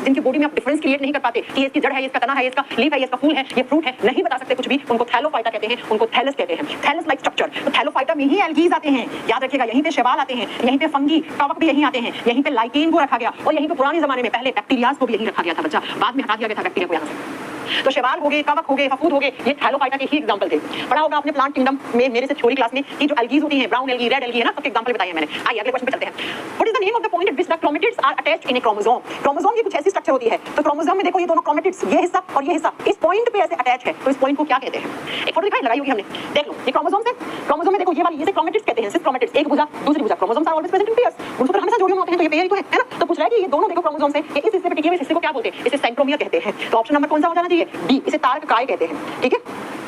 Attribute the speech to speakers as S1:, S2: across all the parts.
S1: जिनकी बॉडी में आप डिफरेंस क्रिएट नहीं कर पाते कि इसकी जड़ है, इसका तना है, इसका लीफ है, इसका फूल है, ये फ्रूट है, नहीं बता सकते कुछ भी, उनको थैलोफाइटा कहते हैं, उनको थैलस कहते हैं। थैलस लाइक स्ट्रक्चर, तो थैलोफाइटा में ही एल्गीज आते हैं, याद रखिएगा। यहीं पे शैवाल आते हैं, यहीं पे फंगी कवक भी यहीं आते हैं, यहीं पे लाइकेन को रखा गया और यहीं पे पुराने जमाने में पहले बैक्टीरियाज को भी यहीं रखा गया था बच्चा, बाद में हटा दिया गया था बैक्टीरिया को यहाँ से। तो शैवाल हो गए, कवक हो गए, फफूंद हो गए, ये थैलोफाइटा के ही एग्जांपल थे। पढ़ा होगा आपने प्लांट किंगडम में मेरे से थ्योरी क्लास में कि जो एल्गीज होती हैं, ब्राउन एल्गी, रेड एल्गी है ना, सबके एग्जांपल बताए हैं मैंने। आइए अगले क्वेश्चन पे चलते हैं। What is the name of the point at which the chromatids are attached in a chromosome? Chromosome की कुछ ऐसी स्ट्रक्चर होती है, तो क्रोमोसोम में देखो ये दोनों क्रोमेटिड्स, ये हिस्सा और ये हिस्सा इस पॉइंट पे ऐसे अटैच है, तो इस पॉइंट को क्या कहते हैं? एक फोटो दिखाई लगाई होगी हमने, देख लो। ये क्रोमोसोम से, क्रोमोसोम में देखो ये वाली, ये से क्रोमेटिड्स कहते हैं, सिर्फ क्रोमेटिड्स, एक भुजा दूसरी भुजा। Chromosomes are always present in pairs, गुणसूत्र हमेशा जोड़े में होते हैं, तो ये पेयर ही तो है ना। तो पूछ रहा है कि ये दोनों देखो क्रोमोसोम से, ये इस हिस्से पे टिके हुए हिस्से को क्या बोलते हैं? इसे सेंट्रोमियर कहते हैं। तो ऑप्शन नंबर कौन सा हो जाना चाहिए? डी, इसे तारक काय कहते हैं, ठीक है।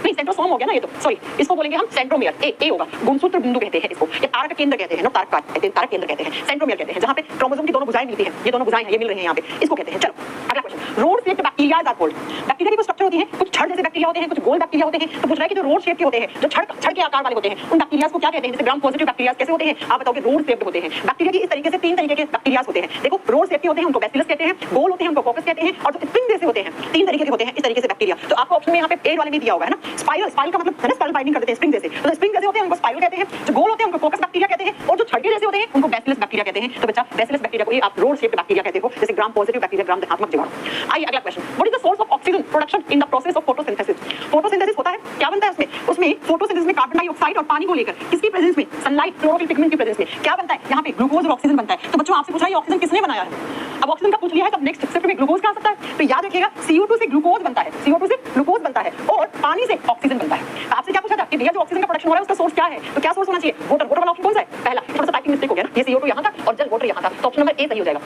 S1: नहीं, सेंट्रोसोम हो गया ना ये, तो सॉरी, इसको बोलेंगे हम सेंट्रोमियर, ए होगा। गुणसूत्र बिंदु कहते हैं इसको, ये तारक केंद्र कहते हैं ना, तारक कहते हैं, तारक केंद्र कहते हैं, सेंट्रोमियर कहते हैं, जहां पे क्रोमोसोम की दोनों भुजाएं मिलती हैं, ये दोनों भुजाएं हैं, ये मिल रही हैं यहाँ पे, इसको कहते हैं। चलो अगला question. Rod shaped bacteria are called. Bacteria की कुछ स्ट्रक्चर होती है, कुछ छड़ जैसे बैक्टीरिया होते हैं, कुछ गोल बैक्टीरिया होते हैं। तो पूछ रहा है कि जो रोड शेप के होते हैं, जो छड़ के आकार वाले होते हैं, उन बैक्टीरिया को क्या कहते हैं? जैसे ग्राम पॉजिटिव बैक्टीरिया कैसे होते हैं आप बताओगे? रोड शेप्ड होते हैं। बैक्टीरिया की इस तरीके से तीन तरीके के बैक्टीरिया होते हैं, देखो। रोड शेप के होते हैं, उनको बैसिलस कहते हैं, गोल होते हैं उनको कोकस कहते हैं, और जो स्प्रिंग जैसे होते हैं, तीन तरीके के होते हैं इस तरीके से बैक्टीरिया। तो आपको ऑप्शन में यहाँ पे ए वाले में दिया होगा है ना, स्पाइरल। स्पाइरल का मतलब है ना, स्पाइरल बाइंडिंग करते हैं स्प्रिंग जैसे, तो स्प्रिंग जैसे होते हैं उनको स्पाइरल कहते हैं, जो गोल होते हैं उनको कोकस बैक्टीरिया कहते हैं, और जो छड़के जैसे होते हैं उनको बैसिलस बैक्टीरिया कहते हैं। तो बच्चा बैसिलस बैक्टीरिया को आप रोड शेप्ड बैक्टीरिया कहते हो, जैसे ग्राम पॉजिटिव बैक्टीरिया, ग्राम धनात्मक जीवाणु। आइए अगला question. What is the source of oxygen production in the process of photosynthesis? Photosynthesis होता है, क्या बनता है उसमें? उसमें फोटोसिंथेसिस में कार्बन डाइऑक्साइड और पानी को लेकर, किसकी प्रेजेंस में? सनलाइट, क्लोरोफिल पिगमेंट की प्रेजेंस में क्या बनता है? यहाँ पे ग्लूकोज और ऑक्सीजन बनता है। तो बच्चों आपसे पूछा ये ऑक्सीजन किसने बनाया है? अब ऑक्सीजन का पूछ लिया है, तब नेक्स्ट स्टेप में ग्लूकोज का आ सकता है। तो याद रखिएगा, CO2 से ग्लूकोज बनता है, CO2 से ग्लूकोज बनता है, और पानी से ऑक्सीजन बनता है। तो आपसे क्या पूछा था कि भैया जो ऑक्सीजन का प्रोडक्शन हो रहा है उसका सोर्स क्या है? तो क्या सोर्स होना चाहिए? वाटर। वाटर वाला ऑप्शन कौन सा है? पहला। थोड़ा सा टाइपिंग मिस्टेक हो गया ना, ये CO2 यहाँ था और जल वाटर यहाँ था, तो ऑप्शन नंबर ए सही हो जाएगा।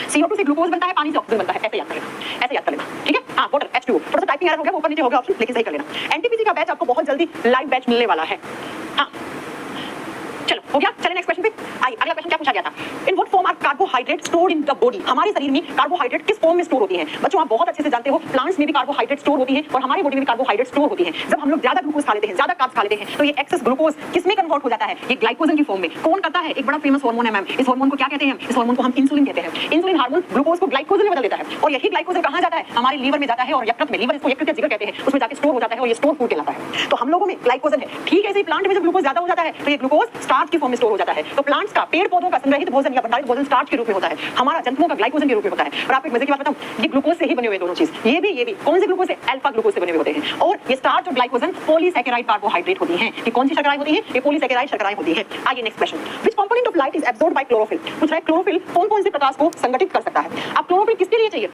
S1: CO2 से ग्लूकोज बनता है, पानी से ऑक्सीजन बनता है, ऐसे याद कर लेना, ऐसे याद कर लेना, ठीक है। हाँ, वाटर H2O। थोड़ा सा टाइपिंग एरर हो गया, ऊपर नीचे हो गया ऑप्शन, लेकिन सही कर लेना। एनटीपीसी का बैच आपको बहुत जल्दी लाइव बैच मिलने वाला है। हाँ चलो हो गया। चलिए नेक्स्ट क्वेश्चन पे आइए। अगला क्वेश्चन क्या पूछा गया था? In what form are carbohydrate stored in the body? हमारे शरीर में कार्बोहाइड्रेट किस फॉर्म में स्टोर होती हैं? बच्चों आप बहुत अच्छे से जानते हो, प्लांट्स में भी कार्बोहाइड्रेट स्टोर होती है और हमारी बॉडी में भी कार्बोहाइड्रेट स्टोर होती है। जब हम लोग ज्यादा ग्लूकोज खा लेते हैं, ज्यादा कार्ब्स खा लेते हैं, तो ये एक्सेस ग्लूकोज किस में कन्वर्ट हो जाता है? ये ग्लाइकोजन की फॉर्म में। कौन करता है? एक बड़ा फेमस हार्मोन है मैम। इस हार्मोन को क्या कहते हैं? इस हार्मोन को हम इंसुलिन कहते हैं। इंसुलिन हार्मोन ग्लूकोज को ग्लाइकोजन में बदल देता है, और यही ग्लाइकोजन कहां जाता है? हमारे लीवर में जाता है, और यकृत में, लीवर इसको यकृत या जिगर कहते हैं, उसमें जाकर स्टोर हो जाता है, और ये स्टोर फूड कहलाता है। तो हम लोगों में ग्लाइकोजन है। ठीक है, इसी प्लांट में जब ग्लूकोज ज्यादा हो जाता है तो ये ग्लूकोज स्टार्च की फॉर्म में स्टोर हो जाता है। तो प्लांट्स का, पेड़ पौधों का संग्रहित भोजन या भंडारित भोजन स्टार्च के रूप में होता है, हमारा जंतुओं का ग्लाइकोजन के रूप में होता है। और आपको एक मजे की बात बताऊं, ये ग्लूकोज से ही बने हुए दोनों चीज, ये भी कौन से ग्लूकोज से? अल्फा ग्लूकोज से बने हुए होते हैं। और ये स्टार्च और ग्लाइकोजन पॉलीसैकेराइड कार्बोहाइड्रेट होती हैं। ये कौन सी शर्कराएं होती हैं? ये पॉलीसैकेराइड शर्कराएं होती हैं। आइए next question. Which component of light is absorbed bye chlorophyll? पूछ रहा है क्लोरोफिल कौन कौन से प्रकाश को संगठित कर सकता है? अब क्लोरोफिल किसके लिए चाहिए?